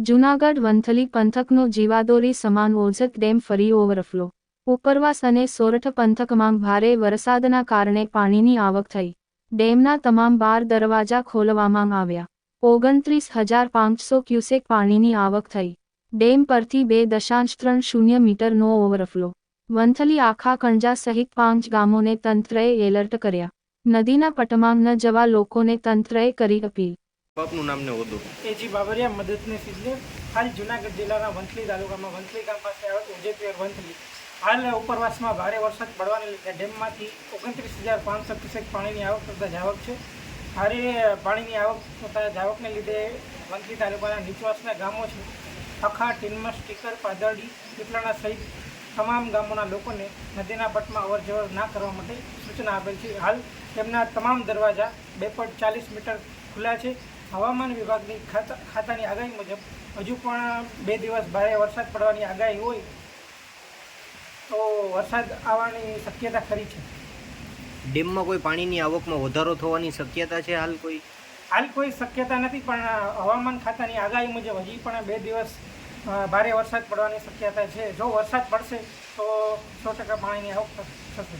જૂનાગઢ વંથલી પંથકનો જીવાદોરી સમાન ઓઝત ડેમ ફરી ઓવરફ્લો. ઉપરવાસ અને સોરઠ પંથકમાં ભારે વરસાદના કારણે પાણીની આવક થઈ. ડેમના તમામ 12 દરવાજા ખોલવામાં આવ્યા. 29,500 ક્યુસેક પાણીની આવક થઈ. ડેમ પરથી 2.30 મીટરનો ઓવરફ્લો. વંથલી આખા કણજા સહિત 5 ગામોને તંત્રએ એલર્ટ કર્યા. નદીના પટમાં ન જવા લોકોને તંત્રએ કરી અપીલ. આપનું નામ ને હોદ્દો? એજી બાબરિયા મદદનીશ ઇજનેર. હાલ જૂનાગઢ જિલ્લાના વંથલી તાલુકામાં વંથલી ગામ પાસે આવેલ ઉજેપીર વંથલી હાલ ઉપરવાસમાં ભારે વરસાદ પડવાને લીધે ડેમમાંથી 29,500 ક્યુસેક પાણીની આવક થતા જાવક છે. ભારે પાણીની આવક થતા જાવકને લીધે વંથલી તાલુકાના નીચવાસના ગામો છે અખા, ટીનમસ, ટીકર, પાદરડી, પીપળાણા સહિત તમામ ગામોના લોકોને નદીના પટમાં અવરજવર ના કરવા માટે સૂચના આપેલ છે. હાલ તેમના તમામ દરવાજા 2.40 મીટર ખુલ્લા છે. હવામાન વિભાગની ખાતાની આગાહી મુજબ હજુ પણ 2 દિવસ ભારે વરસાદ પડવાની આગાહી હોય તો વરસાદ આવવાની શક્યતા ખરી છે. ડેમમાં કોઈ પાણીની આવકમાં વધારો થવાની શક્યતા છે? હાલ કોઈ શક્યતા નથી, પણ હવામાન ખાતાની આગાહી મુજબ હજી પણ 2 દિવસ ભારે વરસાદ પડવાની શક્યતા છે. જો વરસાદ પડશે તો 100% પાણીની આવક થશે.